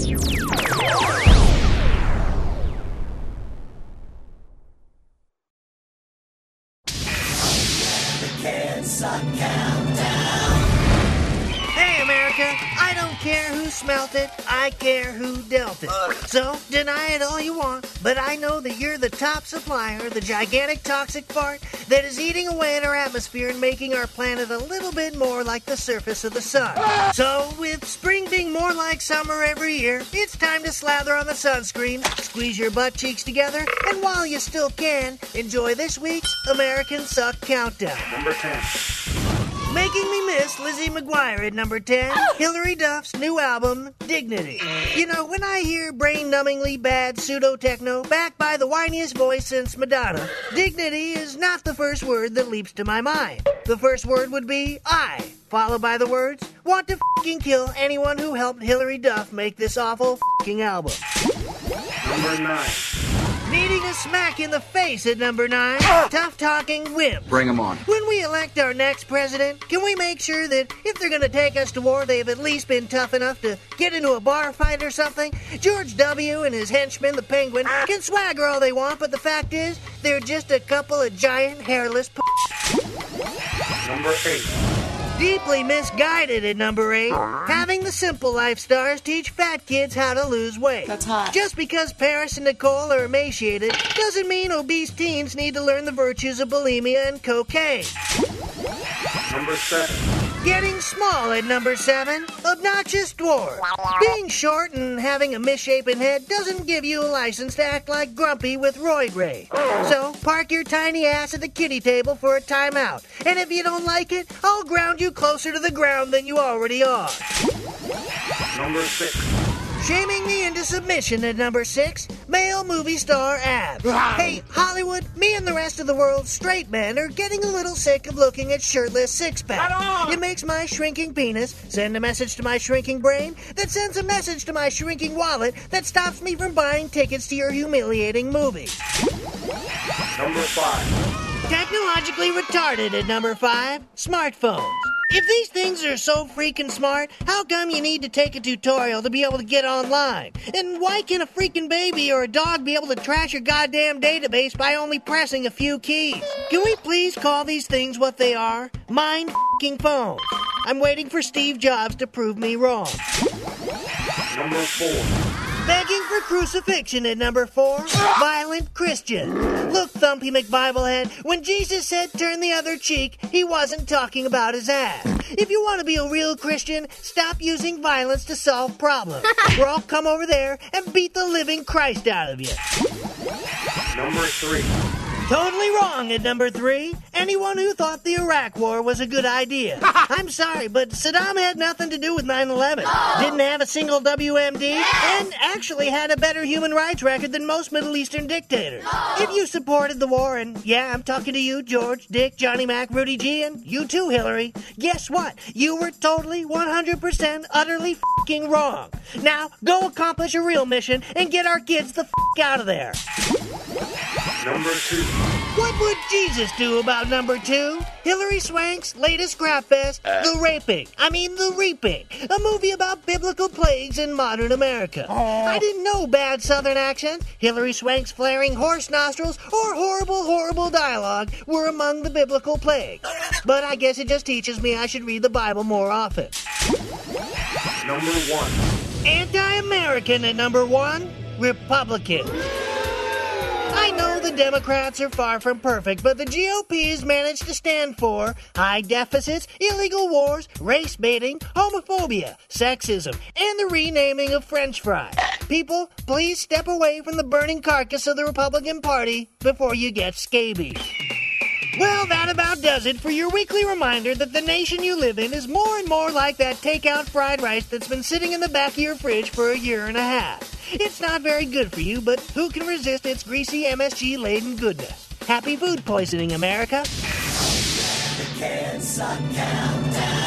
Hey, America, I don't care who smelt it, I care who dealt it. So, deny it all you want, but I know that you're the top supplier of the gigantic toxic fart that is eating away at our atmosphere and making our planet a little bit more like the surface of the sun. So, with spring being more like summer every year, it's time to slather on the sunscreen, squeeze your butt cheeks together, and while you still can, enjoy this week's American Suck Countdown. Number 10. Making me miss Lizzie McGuire at number 10, Hilary Duff's new album, Dignity. You know, when I hear brain-numbingly bad pseudo-techno backed by the whiniest voice since Madonna, dignity is not the first word that leaps to my mind. The first word would be I, followed by the words, want to f***ing kill anyone who helped Hilary Duff make this awful f***ing album. Number 9. Needing a smack in the face at number 9, tough-talking wimp. Bring him on. When we elect our next president, can we make sure that if they're going to take us to war, they've at least been tough enough to get into a bar fight or something? George W. and his henchman, the Penguin, can swagger all they want, but the fact is, they're just a couple of giant, hairless Number 8. Deeply misguided at number 8, having the Simple Life stars teach fat kids how to lose weight. That's hot. Just because Paris and Nicole are emaciated doesn't mean obese teens need to learn the virtues of bulimia and cocaine. Number 7. Getting small at number 7, obnoxious dwarf. Being short and having a misshapen head doesn't give you a license to act like Grumpy with roid rage. So, park your tiny ass at the kiddie table for a timeout. And if you don't like it, I'll ground you closer to the ground than you already are. Number 6. Shaming me into submission at number 6, male movie star abs. Hey, Hollywood, me and the rest of the world's straight men are getting a little sick of looking at shirtless six-pack. It makes my shrinking penis send a message to my shrinking brain that sends a message to my shrinking wallet that stops me from buying tickets to your humiliating movie. Number 5. Technologically retarded at number 5, smartphones. If these things are so freaking smart, how come you need to take a tutorial to be able to get online? And why can a freaking baby or a dog be able to trash your goddamn database by only pressing a few keys? Can we please call these things what they are? Mind-f***ing phones. I'm waiting for Steve Jobs to prove me wrong. Number 4. Begging for crucifixion at number 4, violent Christian. Look, Thumpy McBiblehead, when Jesus said turn the other cheek, he wasn't talking about his ass. If you want to be a real Christian, stop using violence to solve problems. Or I'll come over there and beat the living Christ out of you. Number 3. Totally wrong at number 3. Anyone who thought the Iraq War was a good idea. I'm sorry, but Saddam had nothing to do with 9/11. Didn't have a single WMD, and actually had a better human rights record than most Middle Eastern dictators. If you supported the war, and yeah, I'm talking to you, George, Dick, Johnny Mac, Rudy G, and you too, Hilary, guess what? You were totally, 100%, utterly f***ing wrong. Now, go accomplish a real mission and get our kids the f*** out of there. Number 2. What would Jesus do about number 2? Hilary Swank's latest crap fest, The Reaping, a movie about biblical plagues in modern America. I didn't know bad southern accents, Hilary Swank's flaring horse nostrils, or horrible, horrible dialogue were among the biblical plagues. But I guess it just teaches me I should read the Bible more often. Number 1. Anti-American at number 1, Republican. I know the Democrats are far from perfect, but the GOP has managed to stand for high deficits, illegal wars, race baiting, homophobia, sexism, and the renaming of French fries. People, please step away from the burning carcass of the Republican Party before you get scabies. Well, that about does it for your weekly reminder that the nation you live in is more and more like that takeout fried rice that's been sitting in the back of your fridge for a year and a half. It's not very good for you, but who can resist its greasy MSG-laden goodness? Happy food poisoning, America! The Can Suck Countdown.